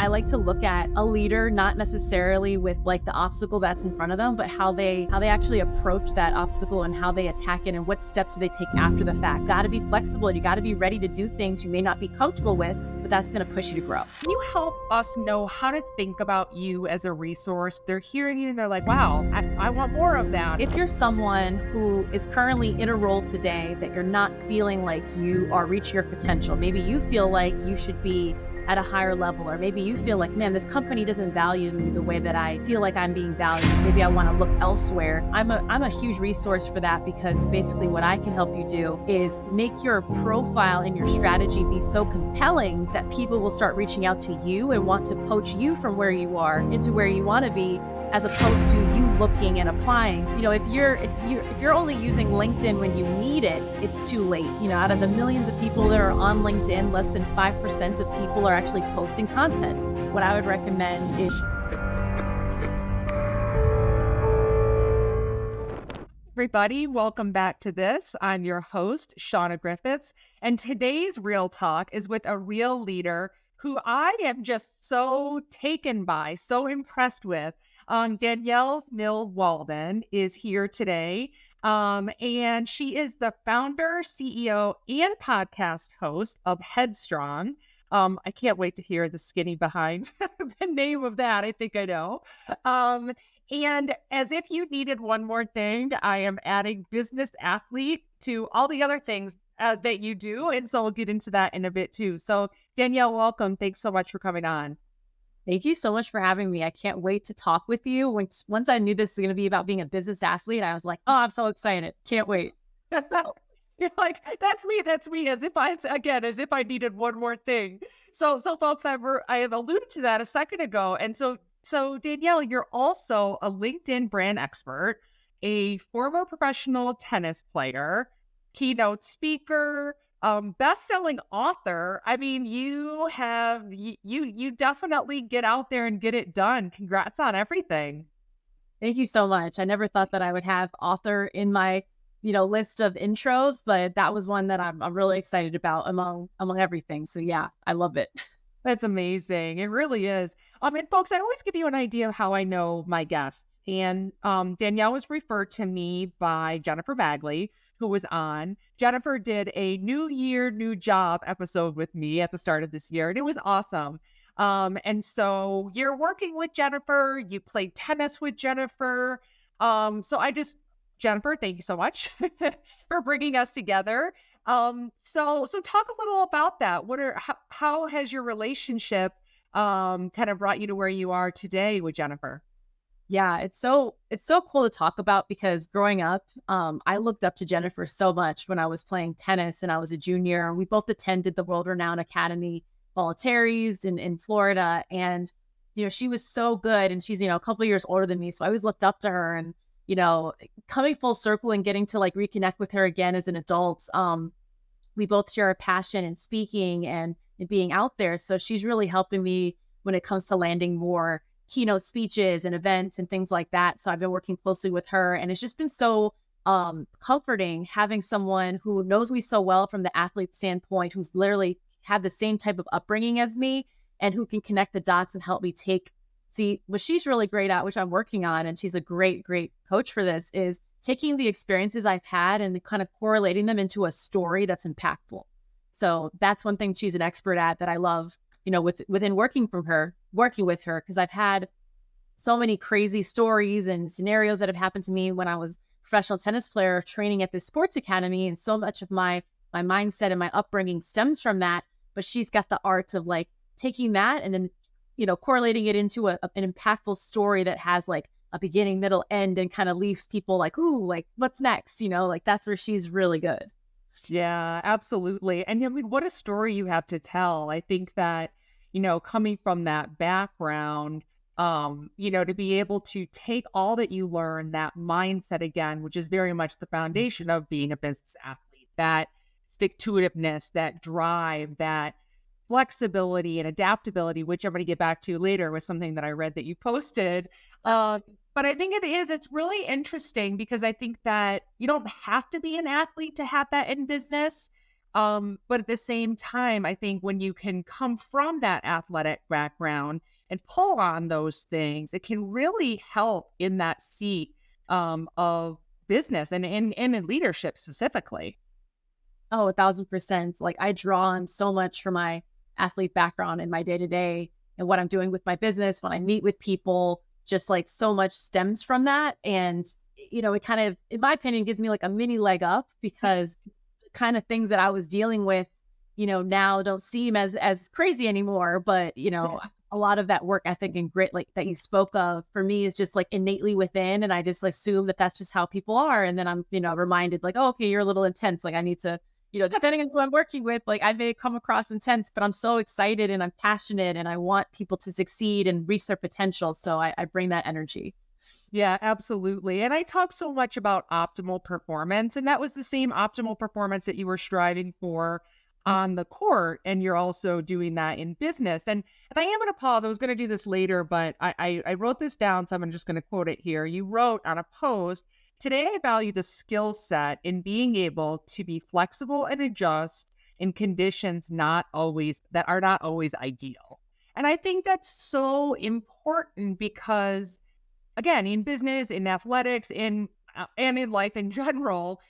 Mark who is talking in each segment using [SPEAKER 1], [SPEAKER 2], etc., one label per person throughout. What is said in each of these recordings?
[SPEAKER 1] I like to look at a leader, not necessarily with like the obstacle that's in front of them, but how they actually approach that obstacle and how they attack it and what steps do they take after the fact. Got to be flexible. You got to be ready to do things you may not be comfortable with, but that's going to push you to grow.
[SPEAKER 2] Can you help us know how to think about you as a resource? They're hearing you and they're like, wow, I want more of that.
[SPEAKER 1] If you're someone who is currently in a role today that you're not feeling like you are reaching your potential, maybe you feel like you should be at a higher level, or maybe you feel like, man, this company doesn't value me the way that I feel like I'm being valued. Maybe I want to look elsewhere. I'm a huge resource for that, because basically what I can help you do is make your profile and your strategy be so compelling that people will start reaching out to you and want to poach you from where you are into where you want to be, as opposed to you looking and applying. If you're only using LinkedIn when you need it, it's too late. Out of the millions of people that are on LinkedIn, less than 5% of people are actually posting content. What I would recommend is...
[SPEAKER 2] Everybody, welcome back to this. I'm your host, Shauna Griffiths, and today's Real Talk is with a real leader who I am just so taken by, so impressed with. Danielle Walden is here today, and she is the founder, CEO, and podcast host of Headstrong. I can't wait to hear the skinny behind the name of that. I think I know. And as if you needed one more thing, I am adding business athlete to all the other things that you do. And so we'll get into that in a bit too. So Danielle, welcome. Thanks so much for coming on.
[SPEAKER 1] Thank you so much for having me. I can't wait to talk with you. Once I knew this was going to be about being a business athlete, I was like, oh, I'm so excited. Can't wait.
[SPEAKER 2] You're like, that's me. As if I needed one more thing. So folks, I have alluded to that a second ago. And so Danielle, you're also a LinkedIn brand expert, a former professional tennis player, keynote speaker, best-selling author. I mean, you definitely get out there and get it done. Congrats on everything.
[SPEAKER 1] Thank you so much. I never thought that I would have author in my, list of intros, but that was one that I'm really excited about among everything. So yeah, I love it.
[SPEAKER 2] That's amazing. It really is. And folks, I always give you an idea of how I know my guests. And Danielle was referred to me by Jennifer Bagley, who was on. Jennifer did a New Year, New Job episode with me at the start of this year, and it was awesome. And so you're working with Jennifer, you played tennis with Jennifer. Jennifer, thank you so much for bringing us together. So talk a little about that. How has your relationship kind of brought you to where you are today with Jennifer?
[SPEAKER 1] Yeah, it's so cool to talk about, because growing up, I looked up to Jennifer so much when I was playing tennis and I was a junior. We both attended the world-renowned academy, Voluntaries in Florida, and she was so good, and she's a couple of years older than me, so I always looked up to her. And coming full circle and getting to like reconnect with her again as an adult, we both share a passion in speaking and being out there. So she's really helping me when it comes to landing more keynote speeches and events and things like that. So I've been working closely with her, and it's just been so comforting having someone who knows me so well from the athlete standpoint, who's literally had the same type of upbringing as me, and who can connect the dots and help me see what she's really great at, which I'm working on. And she's a great coach for this, is taking the experiences I've had and kind of correlating them into a story that's impactful. So that's one thing she's an expert at that I love, within working with her, because I've had so many crazy stories and scenarios that have happened to me when I was a professional tennis player training at this sports academy. And so much of my mindset and my upbringing stems from that. But she's got the art of like taking that and then, correlating it into an impactful story that has like a beginning, middle, end, and kind of leaves people like, ooh, like what's next? That's where she's really good.
[SPEAKER 2] Yeah, absolutely. And I mean, what a story you have to tell. I think that, coming from that background, to be able to take all that you learn, that mindset again, which is very much the foundation of being a business athlete, that stick-to-itiveness, that drive, that flexibility and adaptability, which I'm going to get back to later, was something that I read that you posted. But I think it's really interesting, because I think that you don't have to be an athlete to have that in business. But at the same time, I think when you can come from that athletic background and pull on those things, it can really help in that seat of business and in leadership specifically.
[SPEAKER 1] Oh, 1,000%. Like I draw on so much from my athlete background in my day to day and what I'm doing with my business when I meet with people, just like so much stems from that. And, it kind of, in my opinion, gives me like a mini leg up because the kind of things that I was dealing with, now don't seem as crazy anymore. But, a lot of that work ethic and grit like that you spoke of for me is just like innately within. And I just assume that that's just how people are. And then I'm, reminded like, oh, okay, you're a little intense. Like I need to depending on who I'm working with, like I may come across intense, but I'm so excited and I'm passionate and I want people to succeed and reach their potential. So I bring that energy.
[SPEAKER 2] Yeah, absolutely. And I talk so much about optimal performance, and that was the same optimal performance that you were striving for on the court, and you're also doing that in business. And I am going to pause. I was going to do this later, but I wrote this down, so I'm just going to quote it here. You wrote on a post, "Today I value the skill set in being able to be flexible and adjust in conditions that are not always ideal." And I think that's so important because again, in business, in athletics, in and in life in general,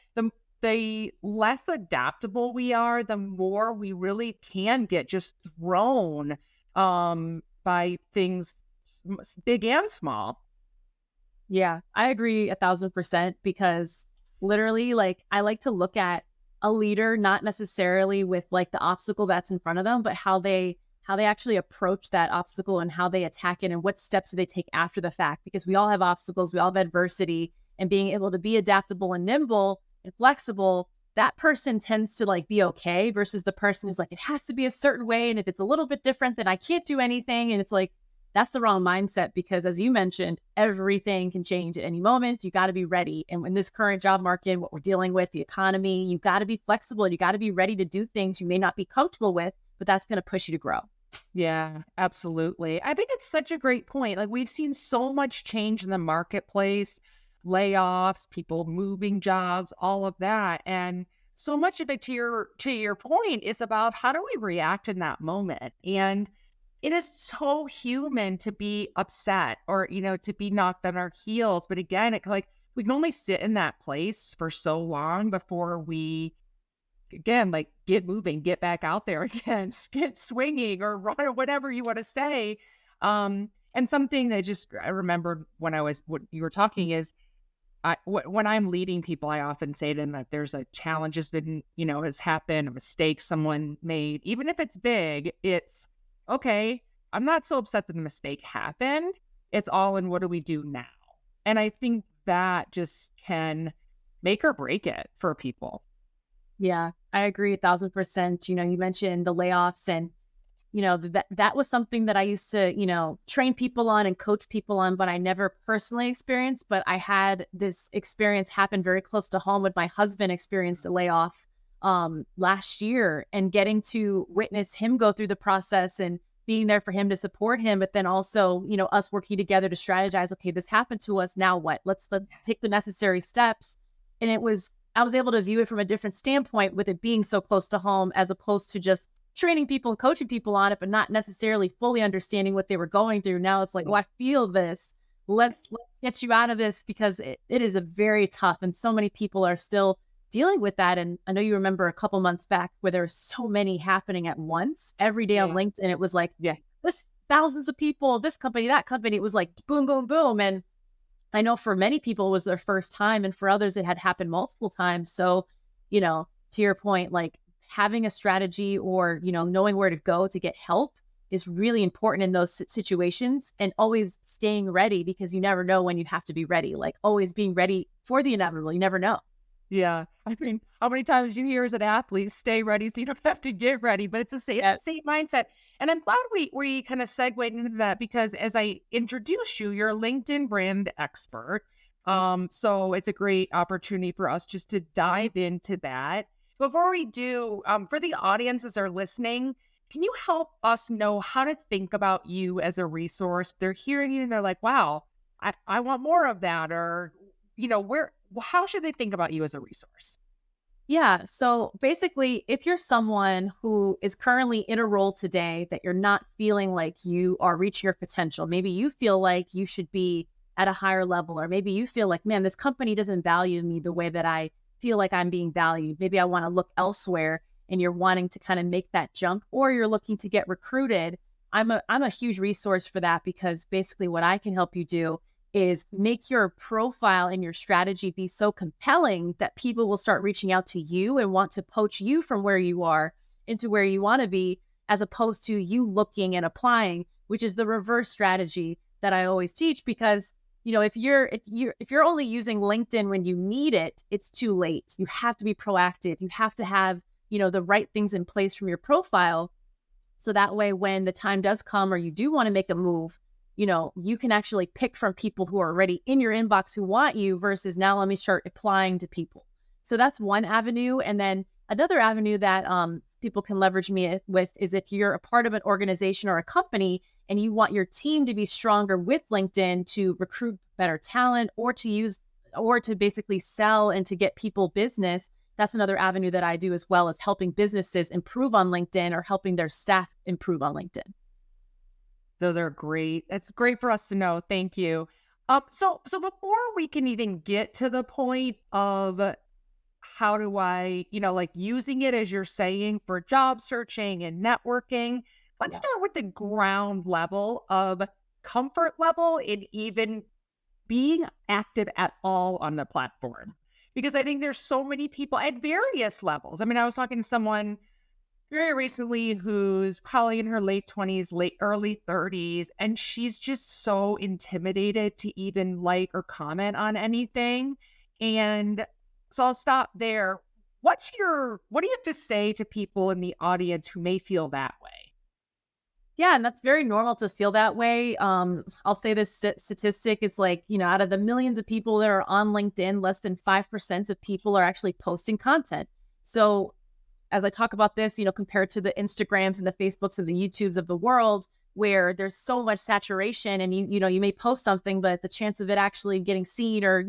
[SPEAKER 2] the less adaptable we are, the more we really can get just thrown by things big and small.
[SPEAKER 1] Yeah, I agree 1,000% because literally, like, I like to look at a leader not necessarily with like the obstacle that's in front of them, but how they actually approach that obstacle and how they attack it and what steps do they take after the fact. Because we all have obstacles, we all have adversity, and being able to be adaptable and nimble and flexible. That person tends to like be okay versus the person who's like, it has to be a certain way. And if it's a little bit different, then I can't do anything. And it's like, that's the wrong mindset because as you mentioned, everything can change at any moment. You got to be ready. And in this current job market, what we're dealing with, the economy, you got to be flexible. You got to be ready to do things you may not be comfortable with, but that's going to push you to grow.
[SPEAKER 2] Yeah, absolutely. I think it's such a great point. Like we've seen so much change in the marketplace, layoffs, people moving jobs, all of that. And so much of it to your point is about how do we react in that moment? And it is so human to be upset or, to be knocked on our heels. But again, like we can only sit in that place for so long before we again, like get moving, get back out there again, get swinging or run or whatever you want to say. And something that just I remembered when I was what you were talking is when I'm leading people, I often say to them that there's a challenge has been, has happened, a mistake someone made, even if it's big, it's okay. I'm not so upset that the mistake happened. It's all in what do we do now? And I think that just can make or break it for people.
[SPEAKER 1] Yeah, I agree 1,000%. You mentioned the layoffs and, that was something that I used to, train people on and coach people on, but I never personally experienced. But I had this experience happen very close to home when my husband experienced a layoff last year and getting to witness him go through the process and being there for him to support him, but then also, us working together to strategize, okay, this happened to us. Now what? Let's take the necessary steps. And I was able to view it from a different standpoint with it being so close to home as opposed to just training people and coaching people on it, but not necessarily fully understanding what they were going through. Now it's like, oh, I feel this. Let's get you out of this because it is a very tough and so many people are still dealing with that. And I know you remember a couple months back where there were so many happening at once every day on
[SPEAKER 2] Yeah.
[SPEAKER 1] LinkedIn. It was like
[SPEAKER 2] Yeah.
[SPEAKER 1] this thousands of people, this company, that company. It was like boom, boom, boom. And I know for many people it was their first time, and for others it had happened multiple times. So, to your point, like having a strategy or, knowing where to go to get help is really important in those situations and always staying ready because you never know when you have to be ready, like always being ready for the inevitable. You never know.
[SPEAKER 2] Yeah. I mean, how many times do you hear as an athlete, stay ready so you don't have to get ready? But it's the same mindset. And I'm glad we kind of segued into that because as I introduced you, you're a LinkedIn brand expert. So it's a great opportunity for us just to dive into that. Before we do, for the audiences that are listening, can you help us know how to think about you as a resource? They're hearing you and they're like, wow, I want more of that. Or, how should they think about you as a resource?
[SPEAKER 1] Yeah. So basically, if you're someone who is currently in a role today that you're not feeling like you are reaching your potential, maybe you feel like you should be at a higher level, or maybe you feel like, man, this company doesn't value me the way that I feel like I'm being valued. Maybe I want to look elsewhere and you're wanting to kind of make that jump, or you're looking to get recruited. I'm a huge resource for that, because basically what I can help you do is make your profile and your strategy be so compelling that people will start reaching out to you and want to poach you from where you are into where you want to be, as opposed to you looking and applying, which is the reverse strategy that I always teach. Because if you're only using LinkedIn when you need it, it's too late. You have to be proactive. You have to have the right things in place from your profile, so that way, when the time does come or you do want to make a move, you can actually pick from people who are already in your inbox who want you, versus now let me start applying to people. So that's one avenue. And then another avenue that people can leverage me with is if you're a part of an organization or a company and you want your team to be stronger with LinkedIn to recruit better talent, or to basically sell and to get people business. That's another avenue that I do, as well as helping businesses improve on LinkedIn or helping their staff improve on LinkedIn.
[SPEAKER 2] Those are great. It's great for us to know. Thank you. So before we can even get to the point of how do I, like using it as you're saying for job searching and networking, let's
[SPEAKER 1] Yeah.
[SPEAKER 2] start with the ground level of comfort level in even being active at all on the platform. Because I think there's so many people at various levels. I mean, I was talking to someone very recently who's probably in her late 20s, early 30s, and she's just so intimidated to even like or comment on anything. And so I'll stop there. What do you have to say to people in the audience who may feel that way?
[SPEAKER 1] Yeah, and that's very normal to feel that way. I'll say this statistic is like, out of the millions of people that are on LinkedIn, less than 5% of people are actually posting content. So as I talk about this, compared to the Instagrams and the Facebooks and the YouTubes of the world, where there's so much saturation, and you may post something, but the chance of it actually getting seen or,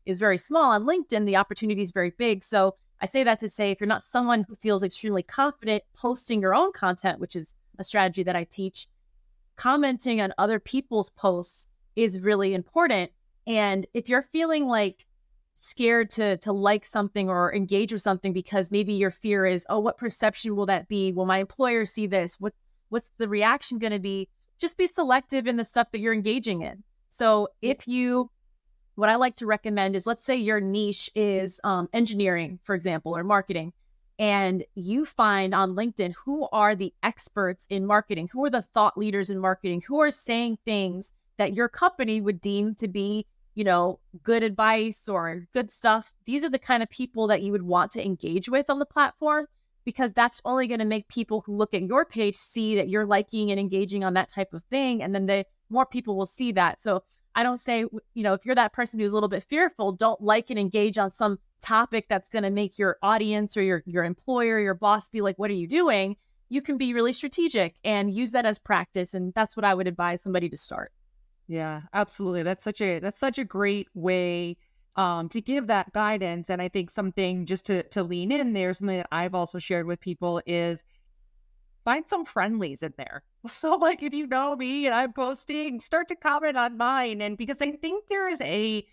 [SPEAKER 1] is very small. On LinkedIn, the opportunity is very big. So I say that to say, if you're not someone who feels extremely confident posting your own content, which is a strategy that I teach, commenting on other people's posts is really important. And if you're feeling like scared to like something or engage with something, because maybe your fear is, oh, what perception will that be? Will my employer see this? What's the reaction going to be? Just be selective in the stuff that you're engaging in. So what I like to recommend is, let's say your niche is engineering, for example, or marketing, and you find on LinkedIn who are the experts in marketing, who are the thought leaders in marketing, who are saying things that your company would deem to be, good advice or good stuff. These are the kind of people that you would want to engage with on the platform, because that's only going to make people who look at your page see that you're liking and engaging on that type of thing. And then more people will see that. So I don't say, if you're that person who's a little bit fearful, don't like and engage on some topic that's going to make your audience or your employer, your boss be like, what are you doing? You can be really strategic and use that as practice. And that's what I would advise somebody to start.
[SPEAKER 2] Yeah, absolutely. That's such a great way to give that guidance. And I think something just to lean in there, something that I've also shared with people is find some friendlies in there. So like if you know me and I'm posting, start to comment on mine. And because I think there is a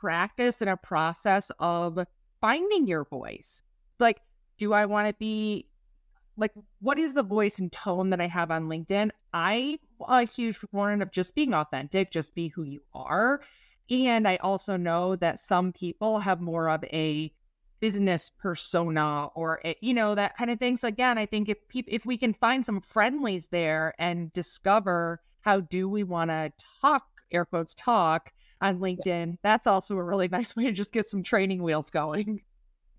[SPEAKER 2] practice and a process of finding your voice. Like, do I want to be like, what is the voice and tone that I have on LinkedIn? I'm a huge proponent of just being authentic, just be who you are. And I also know that some people have more of a business persona or that kind of thing. So again, I think if we can find some friendlies there and discover how do we want to talk, air quotes talk on LinkedIn, that's also a really nice way to just get some training wheels going.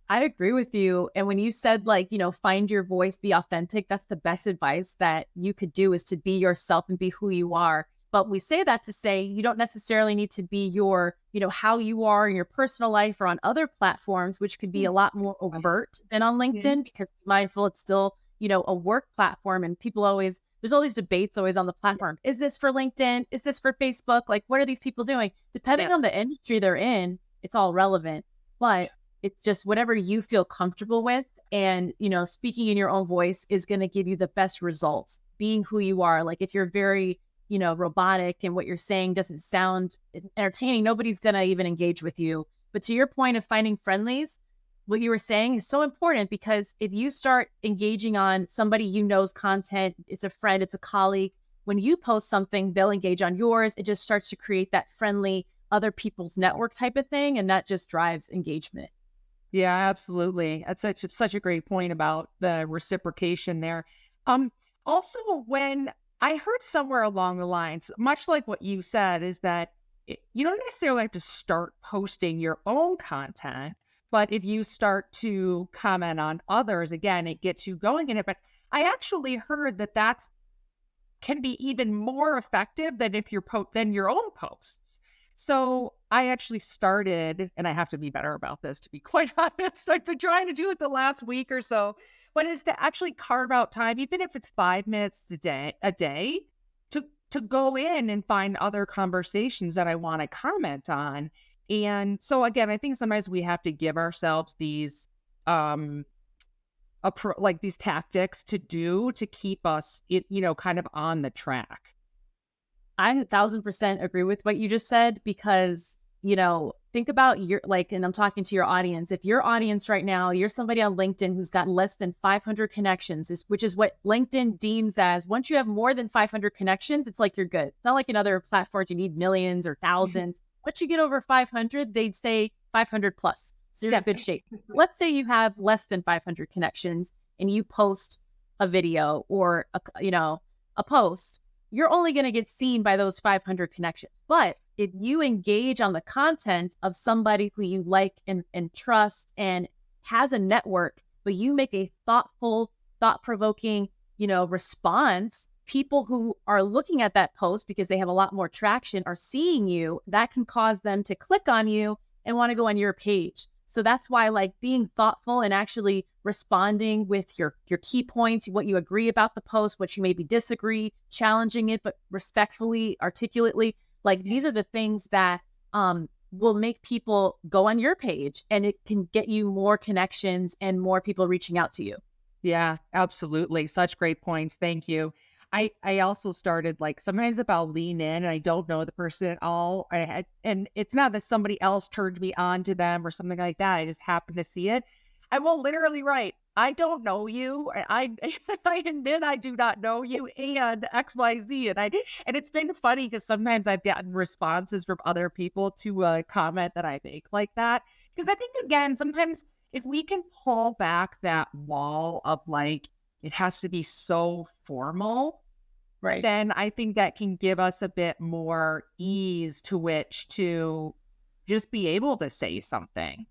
[SPEAKER 1] I agree with you. And when you said, like, find your voice, be authentic, that's the best advice that you could do, is to be yourself and be who you are. But we say that to say you don't necessarily need to be how you are in your personal life or on other platforms, which could be a lot more overt than on
[SPEAKER 2] Yeah.
[SPEAKER 1] LinkedIn, because be mindful it's still, a work platform. And there's all these debates always on the platform. Is this for LinkedIn? Is this for Facebook? Like, what are these people doing? Depending
[SPEAKER 2] Yeah.
[SPEAKER 1] on the industry they're in, it's all relevant. But It's just whatever you feel comfortable with. And, speaking in your own voice is going to give you the best results. Being who you are. Like if you're very, robotic and what you're saying doesn't sound entertaining, nobody's going to even engage with you. But to your point of finding friendlies, what you were saying is so important, because if you start engaging on somebody know's content, it's a friend, it's a colleague, when you post something, they'll engage on yours. It just starts to create that friendly other people's network type of thing. And that just drives engagement.
[SPEAKER 2] Yeah, absolutely. That's such a great point about the reciprocation there. Also, when I heard somewhere along the lines, much like what you said, is that you don't necessarily have to start posting your own content, but if you start to comment on others, again, it gets you going in it. But I actually heard that that's can be even more effective than if you're than your own posts. So I actually started, and I have to be better about this, to be quite honest. I've been trying to do it the last week or so, but is to actually carve out time, even if it's 5 minutes a day, to go in and find other conversations that I want to comment on. And so again, I think sometimes we have to give ourselves these like these tactics to keep us, kind of on the track.
[SPEAKER 1] I 1,000% agree with what you just said, because, think about and I'm talking to your audience. If your audience right now, you're somebody on LinkedIn who's got less than 500 connections, which is what LinkedIn deems as, once you have more than 500 connections, it's like you're good. It's not like in other platforms, you need millions or thousands. Once you get over 500, they'd say 500 plus. So you're in good shape. Let's say you have less than 500 connections and you post a video or a post. You're only going to get seen by those 500 connections. But if you engage on the content of somebody who you like and trust and has a network, but you make a thoughtful, thought-provoking, response, people who are looking at that post because they have a lot more traction are seeing you, that can cause them to click on you and want to go on your page. So that's why, like, being thoughtful and actually responding with your key points, what you agree about the post, what you maybe disagree, challenging it, but respectfully, articulately, like, these are the things that will make people go on your page, and it can get you more connections and more people reaching out to you.
[SPEAKER 2] Yeah, absolutely. Such great points. Thank you. I also started, like, sometimes if I'll lean in and I don't know the person at all, and it's not that somebody else turned me on to them or something like that. I just happen to see it. I will literally write, I don't know you. I admit I do not know you, and XYZ. And it's been funny because sometimes I've gotten responses from other people to a comment that I make like that. Because I think, again, sometimes if we can pull back that wall of, like, it has to be so formal,
[SPEAKER 1] Right.
[SPEAKER 2] then I think that can give us a bit more ease to which to just be able to say something.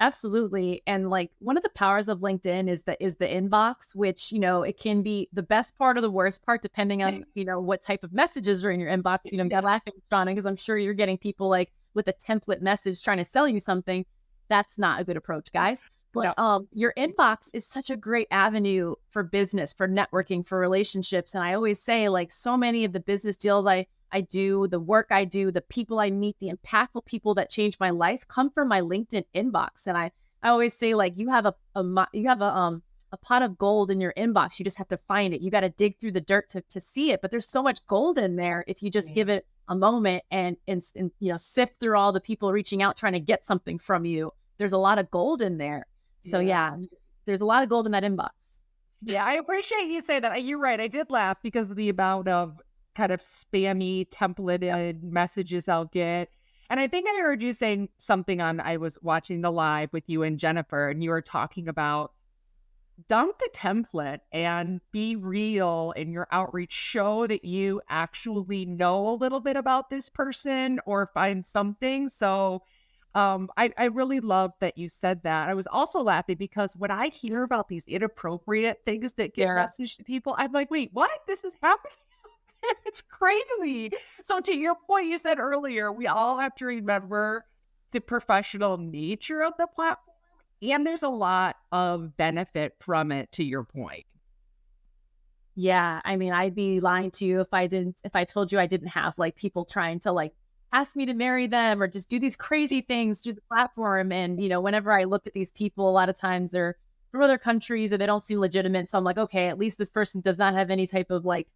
[SPEAKER 1] Absolutely. And, like, one of the powers of LinkedIn is the inbox, which, it can be the best part or the worst part, depending on, what type of messages are in your inbox. I'm laughing, Shauna, because I'm sure you're getting people like with a template message trying to sell you something. That's not a good approach, guys. But your inbox is such a great avenue for business, for networking, for relationships. And I always say, like, so many of the business deals I do, the work I do, the people I meet, the impactful people that change my life come from my LinkedIn inbox. And I always say, like, you have a pot of gold in your inbox. You just have to find it. You got to dig through the dirt to see it. But there's so much gold in there if you just give it a moment and sift through all the people reaching out trying to get something from you. There's a lot of gold in there. So there's a lot of gold in that inbox.
[SPEAKER 2] Yeah, I appreciate you say that. You're right. I did laugh because of the amount of kind of spammy templated messages I'll get. And I think I heard you saying something I was watching the live with you and Jennifer, and you were talking about dump the template and be real in your outreach. Show that you actually know a little bit about this person or find something. So I really love that you said that. I was also laughing because when I hear about these inappropriate things that get messaged to people, I'm like, wait, what? This is happening? It's crazy. So to your point, you said earlier, we all have to remember the professional nature of the platform, and there's a lot of benefit from it, to your point.
[SPEAKER 1] Yeah. I mean, I'd be lying to you if I told you I didn't have, like, people trying to, like, ask me to marry them or just do these crazy things through the platform. And, whenever I look at these people, a lot of times they're from other countries and they don't seem legitimate. So I'm like, okay, at least this person does not have any type of like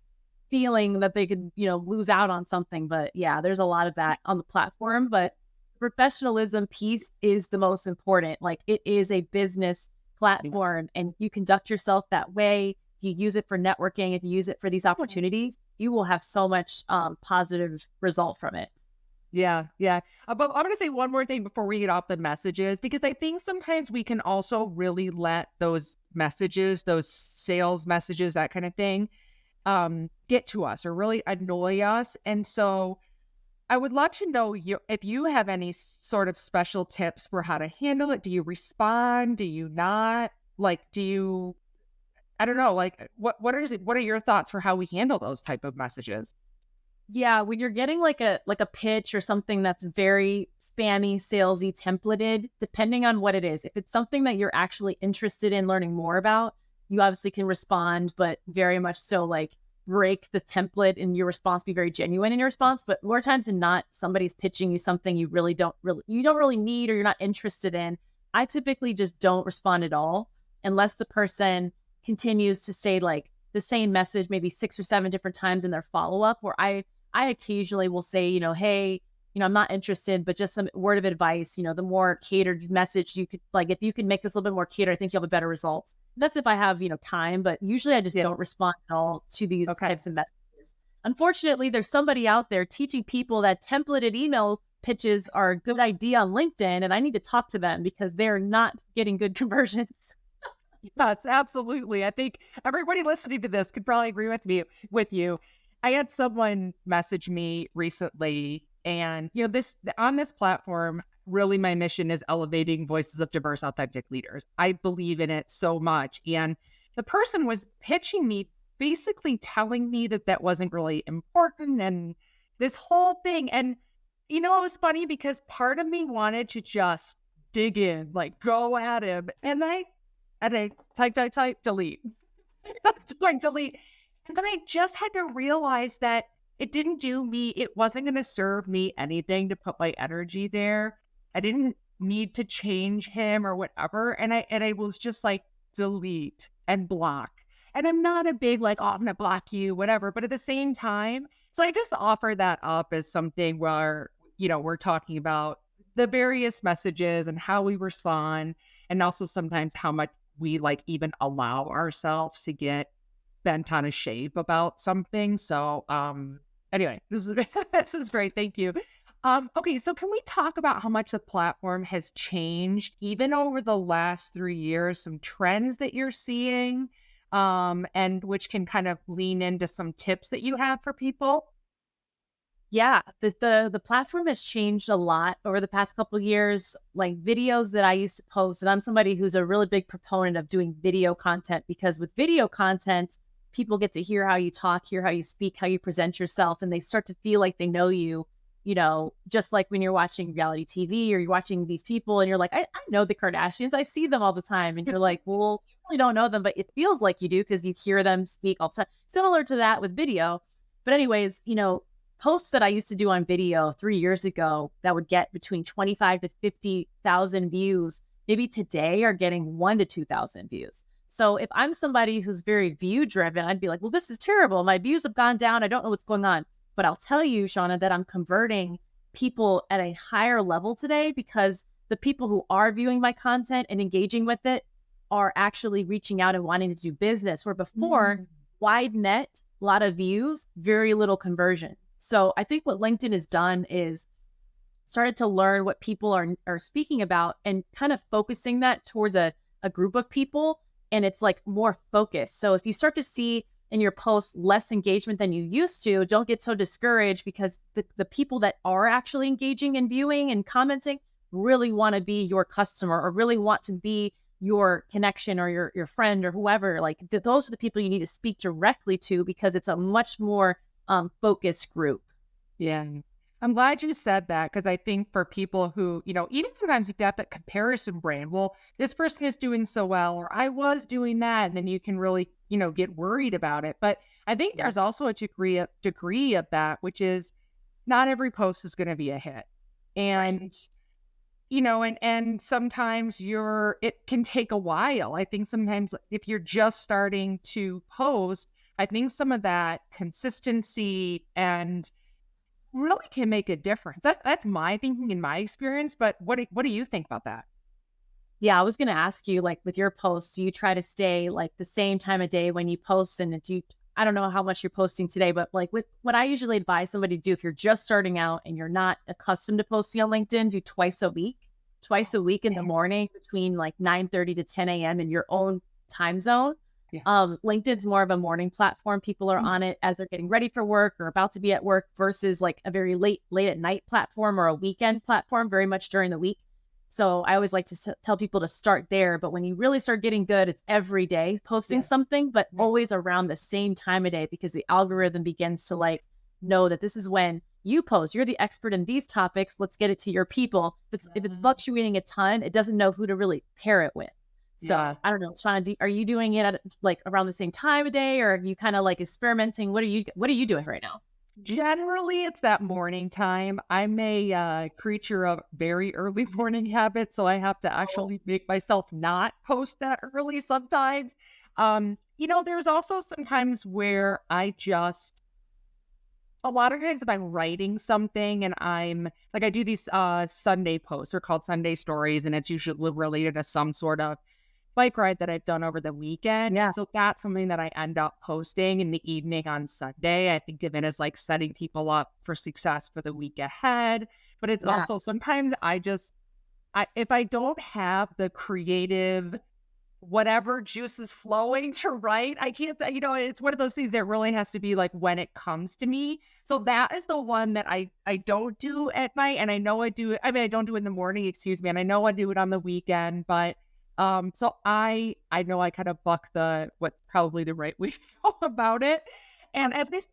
[SPEAKER 1] feeling that they could, lose out on something. But yeah, there's a lot of that on the platform. But professionalism piece is the most important. Like it is a business platform and you conduct yourself that way. If you use it for networking, if you use it for these opportunities, you will have so much positive result from it.
[SPEAKER 2] Yeah, yeah. But I'm going to say one more thing before we get off the messages, because I think sometimes we can also really let those messages, those sales messages, that kind of thing, get to us or really annoy us. And so I would love to know if you have any sort of special tips for how to handle it. Do you respond? Do you not? Like, I don't know, like what are your thoughts for how we handle those type of messages?
[SPEAKER 1] Yeah, when you're getting like a pitch or something that's very spammy, salesy, templated, depending on what it is. If it's something that you're actually interested in learning more about, you obviously can respond, but very much so like break the template and your response, be very genuine in your response. But more times than not, somebody's pitching you something you don't really need or you're not interested in. I typically just don't respond at all unless the person continues to say like the same message maybe 6 or 7 different times in their follow-up where I occasionally will say, hey, I'm not interested, but just some word of advice, the more catered message you could like, if you can make this a little bit more catered, I think you'll have a better result. That's if I have, time, but usually I just
[SPEAKER 2] Yeah.
[SPEAKER 1] don't respond at all to these
[SPEAKER 2] Okay.
[SPEAKER 1] types of messages. Unfortunately, there's somebody out there teaching people that templated email pitches are a good idea on LinkedIn, and I need to talk to them because they're not getting good conversions.
[SPEAKER 2] Yes, absolutely. I think everybody listening to this could probably agree with you. I had someone message me recently and this on this platform, really my mission is elevating voices of diverse, authentic leaders. I believe in it so much. And the person was pitching me, basically telling me that that wasn't really important and this whole thing. And it was funny because part of me wanted to just dig in, like go at him. And I type, delete. Going delete. And then I just had to realize that it didn't do me, it wasn't going to serve me anything to put my energy there. I didn't need to change him or whatever. And I was just like, delete and block. And I'm not a big like, oh, I'm going to block you, whatever. But at the same time, so I just offer that up as something where, we're talking about the various messages and how we respond, and also sometimes how much we like even allow ourselves to get bent on a shape about something. So anyway, this is this is great. Thank you. Okay, so can we talk about how much the platform has changed even over the last 3 years, some trends that you're seeing, and which can kind of lean into some tips that you have for people?
[SPEAKER 1] Yeah, the platform has changed a lot over the past couple of years. Like videos that I used to post, and I'm somebody who's a really big proponent of doing video content because with video content, people get to hear how you talk, hear how you speak, how you present yourself, and they start to feel like they know you. Just like when you're watching reality TV or you're watching these people and you're like, I know the Kardashians, I see them all the time. And you're like, well, you really don't know them, but it feels like you do because you hear them speak all the time. Similar to that with video. But anyways, posts that I used to do on video 3 years ago that would get between 25 to 50,000 views, maybe today are getting 1 to 2,000 views. So if I'm somebody who's very view driven, I'd be like, well, this is terrible. My views have gone down. I don't know what's going on. But I'll tell you, Shauna, that I'm converting people at a higher level today because the people who are viewing my content and engaging with it are actually reaching out and wanting to do business. Where before, wide net, a lot of views, very little conversion. So I think what LinkedIn has done is started to learn what people are speaking about and kind of focusing that towards a group of people. And it's like more focused. So if you start to see in your posts less engagement than you used to, don't get so discouraged because the people that are actually engaging and viewing and commenting really want to be your customer or really want to be your connection or your friend or whoever. Like those are the people you need to speak directly to because it's a much more focus group.
[SPEAKER 2] Yeah. I'm glad you said that because I think for people who, even sometimes you've got that comparison brain. Well, this person is doing so well, or I was doing that. And then you can really, get worried about it. But I think there's also a degree of that, which is not every post is going to be a hit. And, and sometimes it can take a while. I think sometimes if you're just starting to post, I think some of that consistency and really can make a difference. That's my thinking and my experience. But what do you think about that?
[SPEAKER 1] Yeah, I was going to ask you, like with your posts, do you try to stay like the same time of day when you post? And do you, I don't know how much you're posting today, but like with what I usually advise somebody to do if you're just starting out and you're not accustomed to posting on LinkedIn, do twice a week in the morning between like 9:30 to 10 a.m. in your own time zone.
[SPEAKER 2] Yeah.
[SPEAKER 1] LinkedIn's more of a morning platform. People are on it as they're getting ready for work or about to be at work versus like a very late at night platform or a weekend platform, very much during the week. So I always like to tell people to start there. But when you really start getting good, it's every day posting something, but always around the same time of day, because the algorithm begins to like know that this is when you post. You're the expert in these topics. Let's get it to your people. If it's fluctuating a ton, it doesn't know who to really pair it with. So I don't know, Shauna, are you doing it at like around the same time of day, or are you kind of like experimenting? What are you doing right now?
[SPEAKER 2] Generally, it's that morning time. I'm a creature of very early morning habits, so I have to actually make myself not post that early sometimes. There's also sometimes where a lot of times if I'm writing something and I do these Sunday posts, they're called Sunday stories, and it's usually related to some sort of bike ride that I've done over the weekend.
[SPEAKER 1] Yeah.
[SPEAKER 2] So that's something that I end up posting in the evening on Sunday. I think of it as like setting people up for success for the week ahead. But it's also sometimes if I don't have the creative, whatever juices flowing to write, I can't, it's one of those things that really has to be like when it comes to me. So that is the one that I don't do at night. And I know I don't do it in the morning, excuse me. And I know I do it on the weekend, but so I know I kind of buck what's probably the right way to go about it. And at least,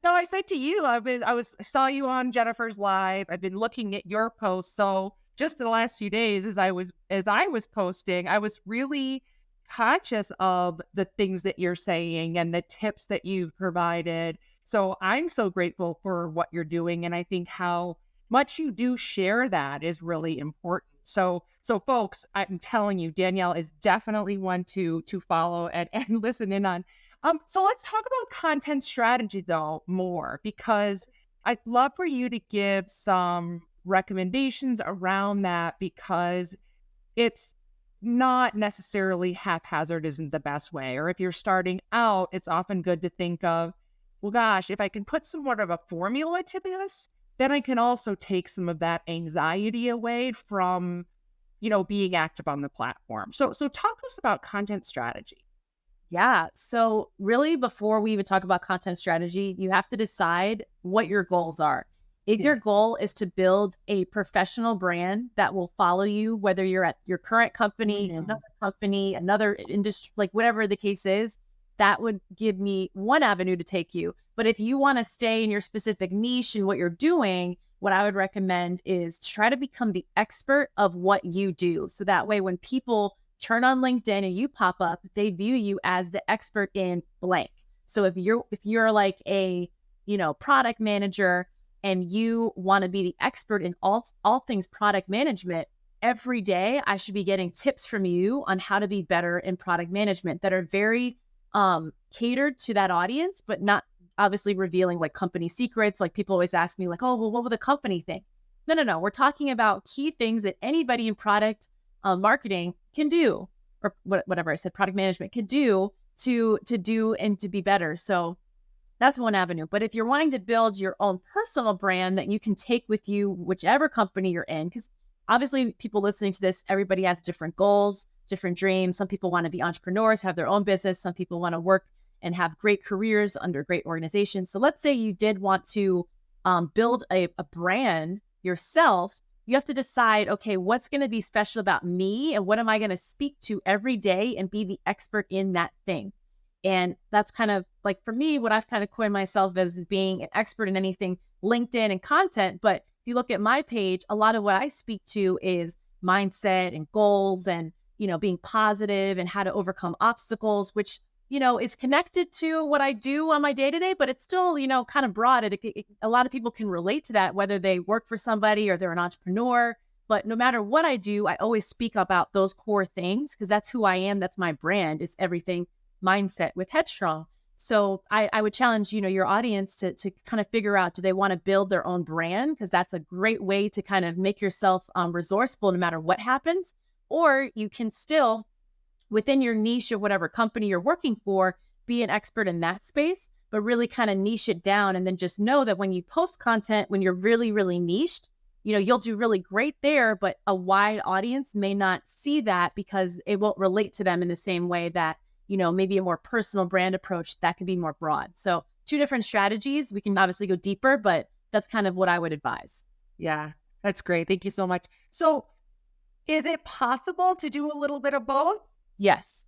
[SPEAKER 2] no, I said to you, I saw you on Jennifer's live. I've been looking at your posts. So just the last few days, as I was posting, I was really conscious of the things that you're saying and the tips that you've provided. So I'm so grateful for what you're doing, and I think how much you do share that is really important. So folks, I'm telling you, Danielle is definitely one to follow and listen in on. So let's talk about content strategy though more, because I'd love for you to give some recommendations around that, because it's not necessarily haphazard isn't the best way. Or if you're starting out, it's often good to think of, well, gosh, if I can put somewhat of a formula to this, then I can also take some of that anxiety away from, being active on the platform. So talk to us about content strategy.
[SPEAKER 1] Yeah. So really, before we even talk about content strategy, you have to decide what your goals are. If your goal is to build a professional brand that will follow you, whether you're at your current company, another industry, like whatever the case is, that would give me one avenue to take you. But if you want to stay in your specific niche and what you're doing, what I would recommend is try to become the expert of what you do. So that way, when people turn on LinkedIn and you pop up, they view you as the expert in blank. So if you're like a, product manager and you want to be the expert in all things product management, every day I should be getting tips from you on how to be better in product management that are very catered to that audience, but not obviously revealing like company secrets. Like people always ask me like, oh, well, what would the company think? No. We're talking about key things that anybody in product marketing can do, or whatever I said, product management can do to do and to be better. So that's one avenue. But if you're wanting to build your own personal brand that you can take with you, whichever company you're in, because obviously people listening to this, everybody has different goals, different dreams. Some people want to be entrepreneurs, have their own business. Some people want to work and have great careers under great organizations. So let's say you did want to build a brand yourself. You have to decide, okay, what's going to be special about me and what am I going to speak to every day and be the expert in that thing? And that's kind of like, for me, what I've kind of coined myself as being an expert in anything LinkedIn and content. But if you look at my page, a lot of what I speak to is mindset and goals and, being positive and how to overcome obstacles, which, is connected to what I do on my day to day, but it's still, kind of broad. A lot of people can relate to that, whether they work for somebody or they're an entrepreneur. But no matter what I do, I always speak about those core things because that's who I am. That's my brand, is everything mindset with Headstrong. So I would challenge, your audience to kind of figure out, do they want to build their own brand? Because that's a great way to kind of make yourself resourceful no matter what happens. Or you can still, within your niche of whatever company you're working for, be an expert in that space, but really kind of niche it down. And then just know that when you post content, when you're really, really niched, you'll do really great there, but a wide audience may not see that because it won't relate to them in the same way that, maybe a more personal brand approach that can be more broad. So 2 different strategies. We can obviously go deeper, but that's kind of what I would advise.
[SPEAKER 2] Yeah, that's great. Thank you so much. So is it possible to do a little bit of both?
[SPEAKER 1] Yes,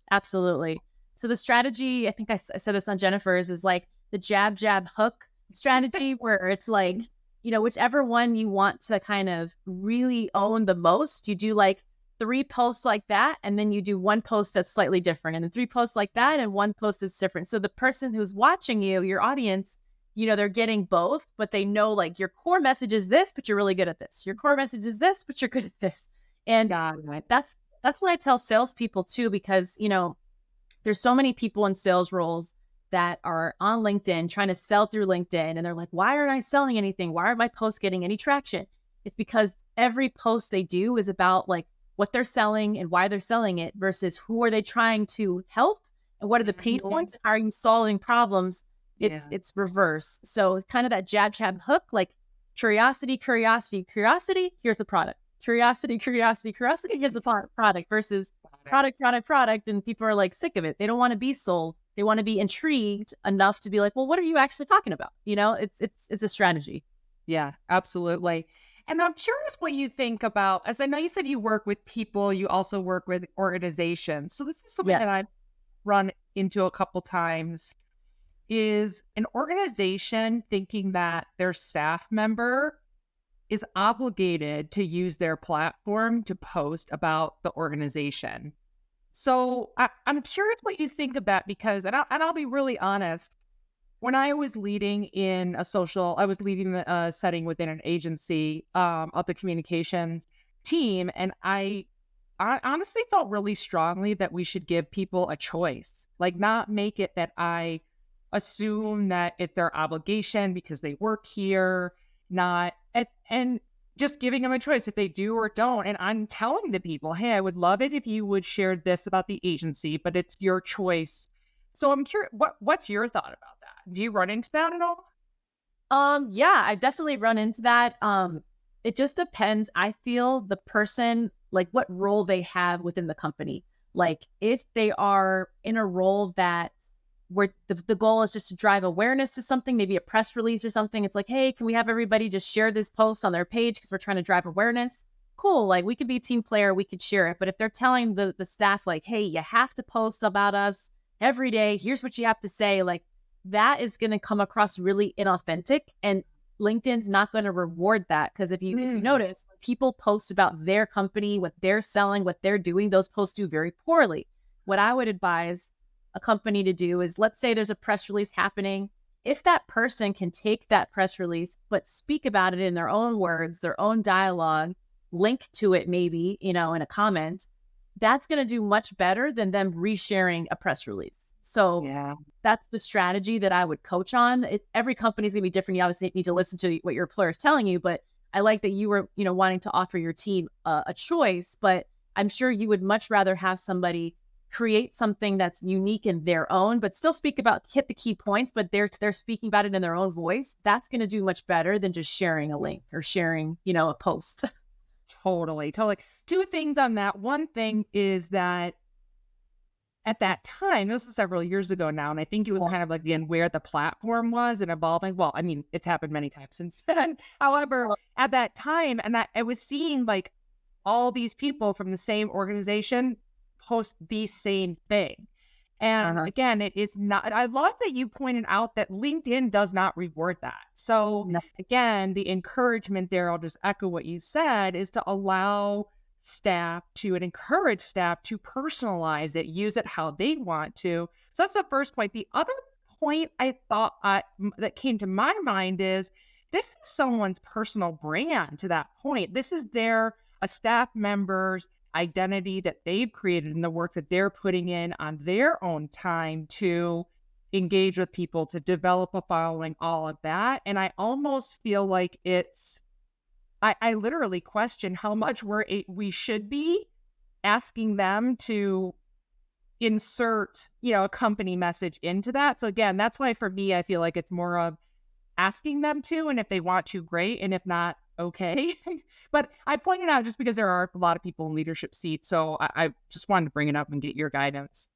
[SPEAKER 1] absolutely. So the strategy, I think I said this on Jennifer's, is like the jab, jab, hook strategy, where it's like, whichever one you want to kind of really own the most, you do like 3 posts like that, and then you do 1 post that's slightly different, and then 3 posts like that, and 1 post that's different. So the person who's watching you, your audience, they're getting both, but they know like your core message is this, but you're really good at this. Your core message is this, but you're good at this. And that's what I tell salespeople too, because, there's so many people in sales roles that are on LinkedIn trying to sell through LinkedIn. And they're like, why aren't I selling anything? Why aren't my posts getting any traction? It's because every post they do is about like what they're selling and why they're selling it versus who are they trying to help and what are the pain points? How are you solving problems? It's reverse. So it's kind of that jab, jab, hook, like curiosity, curiosity, curiosity. Here's the product. Curiosity, curiosity, curiosity. Here's the product versus product, product, product. And people are like sick of it. They don't want to be sold. They want to be intrigued enough to be like, well, what are you actually talking about? It's a strategy.
[SPEAKER 2] Yeah, absolutely. And I'm curious what you think about, as I know you said you work with people, you also work with organizations. So this is something that I've run into a couple times, is an organization thinking that their staff member is obligated to use their platform to post about the organization. So I'm curious what you think of that, because, and I'll be really honest, when I was leading I was leading a setting within an agency of the communications team, and I honestly felt really strongly that we should give people a choice, like not make it that I assume that it's their obligation because they work here, not, and just giving them a choice if they do or don't. And I'm telling the people, hey, I would love it if you would share this about the agency, but it's your choice. So I'm curious, what's your thought about that? Do you run into that at all?
[SPEAKER 1] Yeah, I definitely run into that. It just depends. I feel the person, like what role they have within the company. Like if they are in a role that where the goal is just to drive awareness to something, maybe a press release or something. It's like, hey, can we have everybody just share this post on their page because we're trying to drive awareness? Cool. Like we could be a team player, we could share it. But if they're telling the staff like, hey, you have to post about us every day, here's what you have to say, like that is going to come across really inauthentic, and LinkedIn's not going to reward that. Because if you notice, when people post about their company, what they're selling, what they're doing, those posts do very poorly. What I would advise a company to do is, let's say there's a press release happening. If that person can take that press release, but speak about it in their own words, their own dialogue, link to it maybe, in a comment, that's going to do much better than them resharing a press release. So that's the strategy that I would coach on. Every company is going to be different. You obviously need to listen to what your employer is telling you, but I like that you were, wanting to offer your team a choice, but I'm sure you would much rather have somebody create something that's unique in their own, but still hit the key points, but they're speaking about it in their own voice. That's going to do much better than just sharing a link or sharing, a post.
[SPEAKER 2] Totally. 2 things on that. One thing is that at that time, this was several years ago now, and I think it was kind of like, again, where the platform was and evolving. Well, I mean, it's happened many times since then. However, at that time, and that I was seeing like all these people from the same organization post the same thing. And again, it is not, I love that you pointed out that LinkedIn does not reward that. So again, the encouragement there, I'll just echo what you said, is to allow staff to and encourage staff to personalize it, use it how they want to. So that's the first point. The other point I thought that came to my mind is this is someone's personal brand to that point. This is a staff member's identity that they've created and the work that they're putting in on their own time to engage with people, to develop a following, all of that. And I almost feel like I literally question how much we should be asking them to insert, a company message into that. So again, that's why for me, I feel like it's more of asking them to, and if they want to, great. And if not, okay. But I pointed out just because there are a lot of people in leadership seats. So I just wanted to bring it up and get your guidance.